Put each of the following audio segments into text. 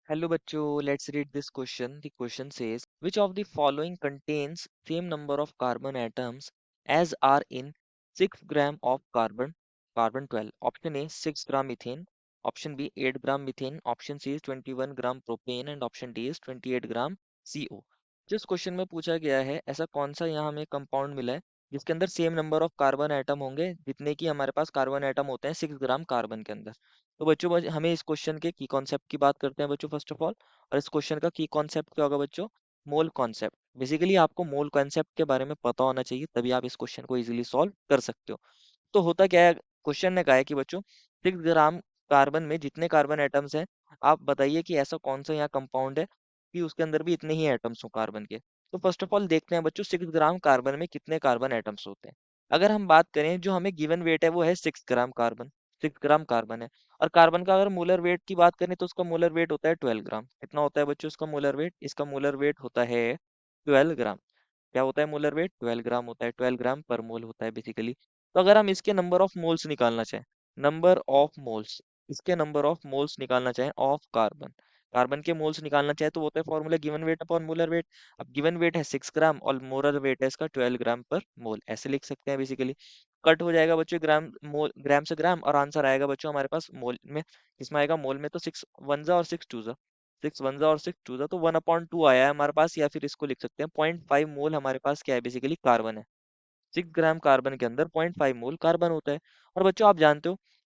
Hello bachcho, let's read this question. The question says, which of the following contains same number of carbon atoms as are in 6 gram of carbon 12. Option A 6 gram methane, option B 8 gram methane, option C is 21 gram propane and option D is 28 gram CO. जिस question में पूछा गया है ऐसा कौन सा यहाँ हमें कंपाउंड मिला है जिसके अंदर same number of carbon atom होंगे जितने की हमारे पास कार्बन एटम होते हैं 6 ग्राम कार्बन के अंदर। तो बच्चों हमें इस क्वेश्चन के की कॉन्सेप्ट की बात करते हैं बच्चों फर्स्ट ऑफ ऑल। और इस क्वेश्चन का की कॉन्सेप्ट क्या होगा बच्चों? Mole concept. बेसिकली आपको मोल कॉन्सेप्ट के बारे में पता होना चाहिए तभी आप इस क्वेश्चन को इजीली सॉल्व कर सकते हो। तो होता क्या है, क्वेश्चन ने कहा है कि बच्चों 6 ग्राम कार्बन में जितने कार्बन एटम्स हैं आप बताइए कि ऐसा कौन सा यहाँ कंपाउंड है कि उसके अंदर भी इतने ही एटम्स हो कार्बन के। तो फर्स्ट ऑफ ऑल देखते हैं बच्चों 6 ग्राम कार्बन में कितने कार्बन एटम्स होते हैं। अगर हम बात करें जो हमें गिवन वेट है वो है 6 ग्राम कार्बन। 6 ग्राम कार्बन है। और कार्बन का अगर मोलर वेट की बात करें तो उसका मोलर वेट होता है 12 ग्राम। कितना होता है बच्चों उसका मोलर वेट? इसका मोलर वेट होता है 12 ग्राम। क्या होता है मोलर वेट? 12 ग्राम होता है। 12 ग्राम पर मोल होता है बेसिकली। तो अगर हम इसके नंबर ऑफ मोल्स निकालना चाहें, नंबर ऑफ मोल्स, इसके नंबर ऑफ मोल्स निकालना चाहें ऑफ कार्बन, कार्बन के मोल्स निकालना चाहे तो वो होता है formula given weight upon molar weight. अब गिवन वेट है 6 ग्राम और मोलर वेट है इसका 12 ग्राम पर मोल, ऐसे लिख सकते हैं बेसिकली। कट हो जाएगा बच्चों ग्राम मोल, ग्राम से ग्राम, और आंसर आएगा बच्चों हमारे पास मोल में। किसमें आएगा? मोल में। तो 6 1 और 6 2 6 1 और 6 2 तो 1/2 आया है हमारे पास, या फिर इसको लिख सकते हैं 0.5 मोल हमारे पास क्या है बेसिकली कार्बन है। 6 ग्राम कार्बन के अंदर 0.5 मोल कार्बन होता है। और बच्चों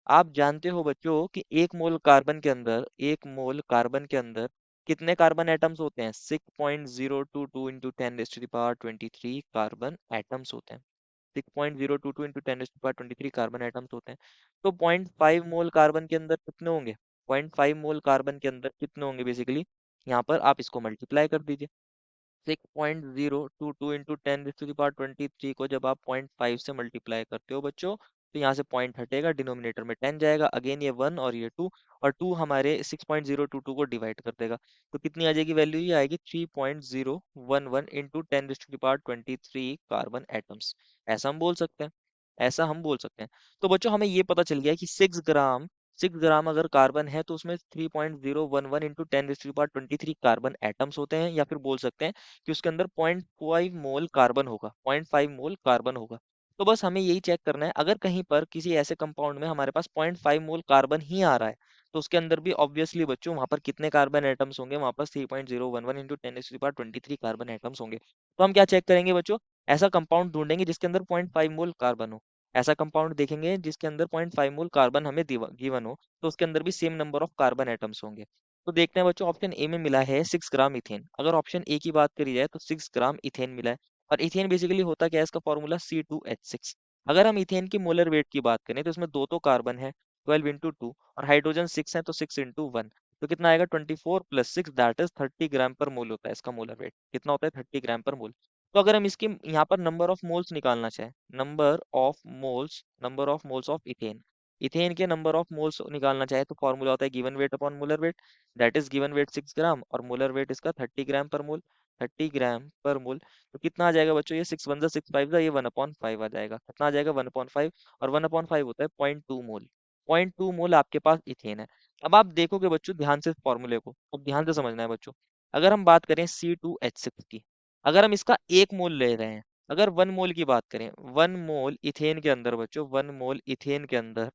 आप जानते हो बच्चों कि एक मोल कार्बन के अंदर, एक मोल कार्बन के अंदर कितने कार्बन एटम्स होते हैं? 6.022 इंटू 10⁻23 कार्बन एटम्स होते हैं। 6.022 इंटू 10⁻23 कार्बन एटम्स होते हैं। तो 0.5 मोल कार्बन के अंदर कितने होंगे? 0.5 मोल कार्बन के अंदर कितने होंगे बेसिकली? यहाँ पर आप इसको मल्टीप्लाई कर दीजिए। 6.022 इंटू 10⁻23 को जब आप 0.5 से मल्टीप्लाई करते हो बच्चों तो यहाँ से पॉइंट हटेगा, डिनोमिनेटर में 10 जाएगा, अगेन ये 1 और ये 2, और 2 हमारे 6.022 को डिवाइड कर देगा। तो कितनी आ जाएगी वैल्यू? ये आएगी 3.011 इंटू 10⁻23 कार्बन एटम्स। ऐसा हम बोल सकते हैं, ऐसा हम बोल सकते हैं। तो बच्चों हमें ये पता चल गया कि 6 ग्राम अगर कार्बन है तो उसमें 3.011 इंटू 10⁻23 कार्बन एटम्स होते हैं, या फिर बोल सकते हैं कि उसके अंदर 0.5 मोल कार्बन होगा, 0.5 मोल कार्बन होगा। तो बस हमें यही चेक करना है, अगर कहीं पर किसी ऐसे कंपाउंड में हमारे पास 0.5 मोल कार्बन ही आ रहा है तो उसके अंदर भी ऑब्वियसली बच्चों वहां पर कितने कार्बन एटम्स होंगे? वहां पर 3.011 इंटू 10⁻23 कार्बन एटम्स होंगे। तो हम क्या चेक करेंगे बच्चों? ऐसा कंपाउंड ढूंढेंगे जिसके अंदर 0.5 मोल कार्बन हो। ऐसा कंपाउंड देखेंगे जिसके अंदर 0.5 मोल कार्बन हमें गिवन हो, तो उसके अंदर भी same number of carbon atoms होंगे। तो देखते हैं बच्चों, ऑप्शन ए में मिला है 6 ग्राम इथेन। अगर ऑप्शन ए की बात करी जाए तो 6 ग्राम इथेन मिला है। और इथेन बेसिकली होता क्या है? इसका फॉर्मूला C2H6। अगर हम इथेन की मोलर वेट की बात करें तो इसमें दो तो कार्बन है, 12 इंटू 2, और हाइड्रोजन 6 है तो 6 इंटू 1। तो कितना आएगा? 24 + 6 दैट इज 30 ग्राम पर मोल होता है इसका मोलर वेट। कितना होता है? 30 ग्राम पर मोल। तो अगर हम इसकी यहाँ पर नंबर ऑफ मोल्स निकालना चाहें, number of moles of ethane, ethane के नंबर ऑफ मोल्स निकालना चाहे तो फॉर्मूला होता है given weight upon molar weight. That is given weight 6 ग्राम और मोलर वेट इसका 30 ग्राम पर मोल। 30 ग्राम पर मोल। तो कितना आ जाएगा बच्चों? ये 6 1 6 5 ये 1/5 आ जाएगा। कितना आ जाएगा? 1/5। और 1/5 होता है 0.2 मोल। 0.2 मोल आपके पास इथेन है। अब आप देखोगे बच्चों ध्यान से फॉर्मूले को, अब ध्यान से समझना है बच्चों। अगर हम बात करें C2H6 की, अगर हम इसका 1 मोल ले रहे हैं, अगर 1 मोल की बात करें, 1 मोल इथेन के अंदर बच्चों, 1 मोल इथेन के अंदर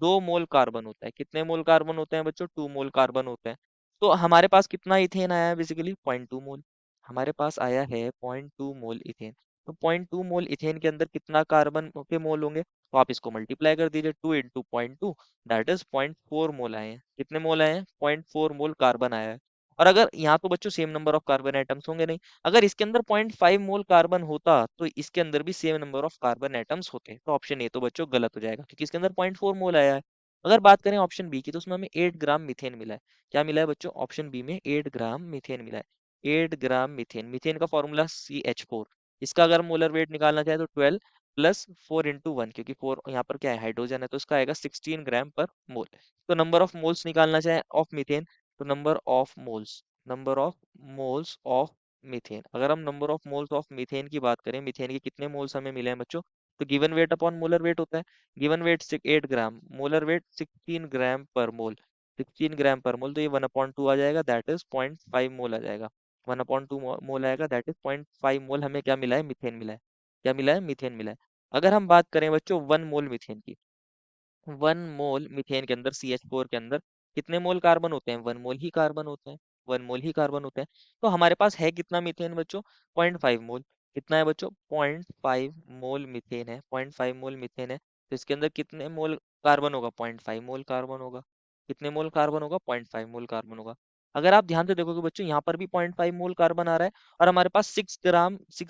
2 मोल कार्बन होता है। कितने मोल कार्बन होते हैं बच्चों? 2 मोल कार्बन होते हैं। तो हमारे पास कितना इथेन आया है बेसिकली? 0.2 मोल। हमारे पास आया है 0.2 मोल इथेन। तो 0.2 मोल इथेन के अंदर कितना कार्बन के मोल होंगे? तो आप इसको मल्टीप्लाई कर दीजिए, 2 इंटू 0.2, दैट इज 0.4 मोल आए हैं। कितने मोल आए हैं? 0.4 मोल कार्बन आया है। और अगर यहाँ तो बच्चों same number of carbon atoms होंगे नहीं, अगर इसके अंदर 0.5 मोल कार्बन होता तो इसके अंदर भी same number of carbon atoms होते। तो ऑप्शन ए तो बच्चों गलत हो जाएगा क्योंकि इसके अंदर 0.4 मोल आया है। अगर बात करें ऑप्शन बी की तो उसमें हमें 8 ग्राम मीथेन मिला है। क्या मिला है बच्चों? ऑप्शन बी में 8 ग्राम मीथेन मिला है। 8 ग्राम मीथेन, मीथेन का फॉर्मूला CH4। इसका अगर मोलर वेट निकालना चाहे तो 12 + 4 इंटू 1, क्योंकि 4 यहाँ पर क्या है? हाइड्रोजन है, तो इसका आएगा 16 ग्राम पर मोल। तो नंबर ऑफ मोल्स निकालना चाहे ऑफ मीथेन, तो number of moles of methane, अगर हम number of moles of methane की बात करें, मीथेन के कितने मोल्स हमें मिले हैं बच्चों? तो given weight upon molar weight होता है। गिवन वेट 8 ग्राम, मोलर वेट 16 ग्राम पर मोल। 16 ग्राम पर मोल, तो ये 1/2 आ जाएगा, दैट इज 0.5 मोल आ जाएगा। 1/2 मोल आएगा, दैट इज 0.5 मोल हमें क्या मिला है, मीथेन मिला है। क्या मिला है, मीथेन मिला है। अगर हम बात करें बच्चों 1 मोल मीथेन की, 1 मोल मीथेन के अंदर CH4 के अंदर कितने मोल कार्बन होते हैं, 1 मोल ही कार्बन होते हैं। 1 मोल ही कार्बन होते हैं। तो हमारे पास है कितना मीथेन बच्चों, 0.5 मोल। कितना है बच्चों, 0.5 मोल मीथेन है, 0.5 मोल मीथेन है। तो इसके अंदर कितने मोल कार्बन होगा, 0.5 मोल कार्बन होगा। कितने मोल कार्बन होगा, 0.5 मोल कार्बन होगा। अगर आप ध्यान से देखोगे बच्चों, यहाँ पर भी 0.5 मोल कार्बन आ रहा है, और हमारे पास 6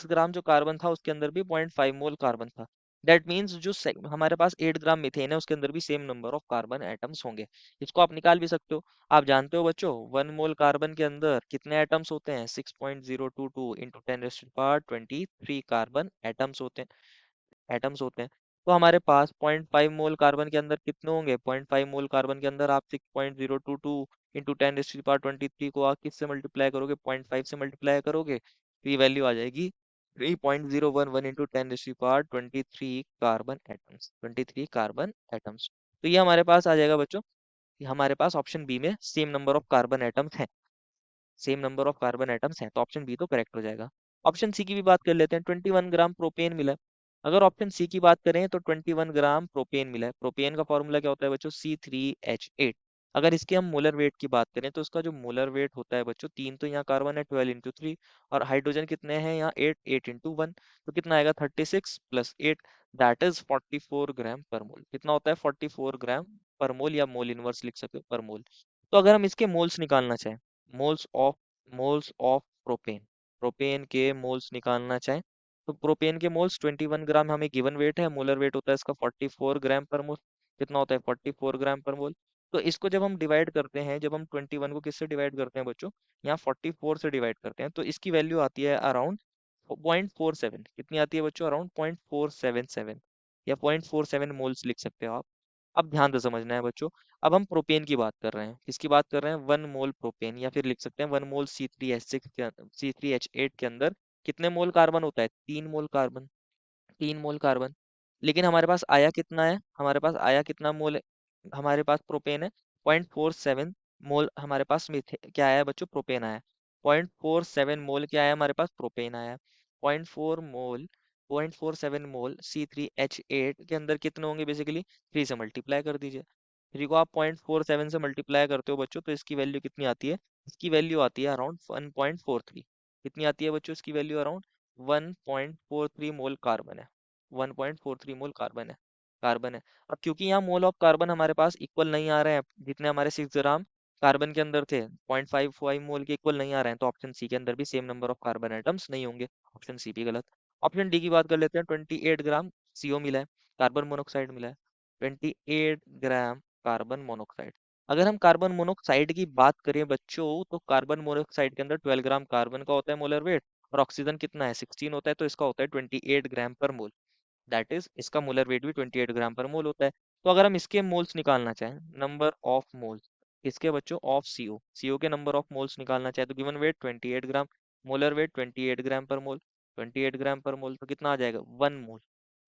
ग्राम जो कार्बन था उसके अंदर भी 0.5 मोल कार्बन था। दैट मीन्स जो हमारे पास 8 ग्राम मीथेन है उसके अंदर भी same number of carbon atoms होंगे। इसको आप निकाल भी सकते हो। आप जानते हो बच्चों 1 मोल कार्बन के अंदर कितने एटम्स होते हैं, 6.022 इंटू 10⁻23 कार्बन एटम्स होते हैं। तो हमारे पास 0.5 मोल कार्बन के अंदर कितने होंगे, 0.5 मोल कार्बन के अंदर आप 6.022 इंटू 10⁻23 को आप किससे मल्टीप्लाई करोगे, 0.5 से मल्टीप्लाई करोगे, तो ये वैल्यू आ जाएगी 3.011 into 10⁻23 carbon atoms, 23 carbon atoms. तो ये हमारे पास आ जाएगा बच्चों, ये हमारे पास ऑप्शन बी में same number of carbon atoms है। Same number of carbon atoms हैं, तो ऑप्शन बी तो करेक्ट हो जाएगा। ऑप्शन सी की भी बात कर लेते हैं, 21 ग्राम प्रोपेन मिला है। अगर ऑप्शन सी की बात करें तो 21 ग्राम प्रोपेन मिला है। प्रोपेन का फॉर्मूला क्या होता है बच्चों, C3H8। अगर इसके हम मोलर वेट की बात करें तो इसका जो मोलर वेट होता है बच्चों, तीन तो यहाँ कार्बन है 12 × 3, और हाइड्रोजन कितने हैं यहाँ 8, 8 × 1, तो कितना आएगा 36 + 8, दैट इज 44 ग्राम पर मोल। कितना होता है, 44 ग्राम पर मोल, या मोल इनवर्स लिख सकते हो पर मोल। तो अगर हम इसके मोल्स निकालना चाहें, moles of moles of propane, propane के मोल्स निकालना चाहें, तो प्रोपेन के मोल्स 21 ग्राम हमें गिवन वेट है, मोलर वेट होता है इसका 44 ग्राम पर मोल। कितना होता है, 44 ग्राम पर मोल। तो इसको जब हम डिवाइड करते हैं, जब हम 21 को किससे डिवाइड करते हैं बच्चों, यहाँ 44 से डिवाइड करते हैं, तो इसकी वैल्यू आती है अराउंड 0.47। कितनी आती है बच्चों, अराउंड 0.477, या 0.47 मोल्स लिख सकते हो आप। अब ध्यान से समझना है बच्चों। अब हम प्रोपेन की बात कर रहे हैं, किसकी बात कर रहे हैं, 1 मोल प्रोपेन, या फिर लिख सकते हैं 1 मोल C3H6 के C3H8 के अंदर कितने मोल कार्बन होता है, 3 मोल कार्बन। 3 mole carbon. लेकिन हमारे पास आया कितना है, हमारे पास आया कितना मोल है, हमारे पास प्रोपेन है 0.47 मोल, हमारे पास मिथे क्या आया है बच्चों, प्रोपेन आया है। 0.47 मोल क्या आया हमारे पास, प्रोपेन आया है। 0.4 मोल 0.47 मोल C3H8 के अंदर कितने होंगे, बेसिकली 3 से मल्टीप्लाई कर दीजिए। 3 को आप 0.47 से मल्टीप्लाई करते हो बच्चों, तो इसकी वैल्यू कितनी आती है, इसकी वैल्यू आती है अराउंड 1.43। कितनी आती है बच्चों, इसकी वैल्यू अराउंड 1.43 मोल कार्बन है। 1.43 मोल कार्बन है। अब क्योंकि यहाँ मोल ऑफ कार्बन हमारे पास इक्वल नहीं आ रहे हैं, जितने हमारे 6 ग्राम कार्बन के अंदर थे 0.55 मोल के इक्वल नहीं आ रहे हैं, तो ऑप्शन सी के अंदर भी same number of carbon atoms नहीं होंगे। ऑप्शन सी भी गलत। ऑप्शन डी की बात कर लेते हैं, 28 ग्राम CO मिला है, कार्बन मोनोक्साइड मिला है। 28 ग्राम कार्बन मोनोक्साइड। अगर हम कार्बन मोनोक्साइड की बात करें बच्चों, तो कार्बन मोनोक्साइड के अंदर 12 ग्राम कार्बन का होता है मोलर वेट, और ऑक्सीजन कितना है 16 होता है, तो इसका होता है 28 ग्राम पर मोल। दैट इज इसका मोलर वेट भी 28 ग्राम पर मोल होता है। तो अगर हम इसके मोल्स निकालना चाहें, नंबर ऑफ मोल्स इसके बच्चों ऑफ CO के नंबर ऑफ मोल्स निकालना चाहे, तो गिवन वेट 28 ग्राम, मोलर वेट 28 ग्राम पर मोल। 28 ग्राम पर मोल तो कितना आ जाएगा, 1 मोल।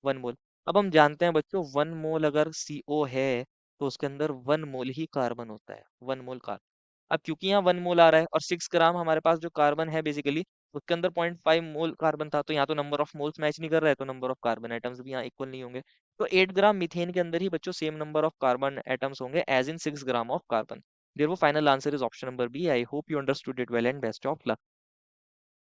1 मोल। अब हम जानते हैं बच्चों 1 मोल अगर CO है तो उसके अंदर 1 मोल ही कार्बन होता है, 1 मोल कार्बन। अब क्योंकि यहाँ 1 मोल आ रहा है और 6 ग्राम हमारे पास जो कार्बन है बेसिकली उसके अंदर 0.5 मोल कार्बन था, तो यहाँ तो नंबर ऑफ मोल्स मैच नहीं कर रहा है, तो नंबर ऑफ कार्बन एटम्स भी यहाँ इक्वल नहीं होंगे। तो 8 ग्राम मीथेन के अंदर ही बच्चों same number of carbon atoms होंगे as in 6 gram of carbon. Therefore final answer is option number B. I hope you understood it well and best of luck.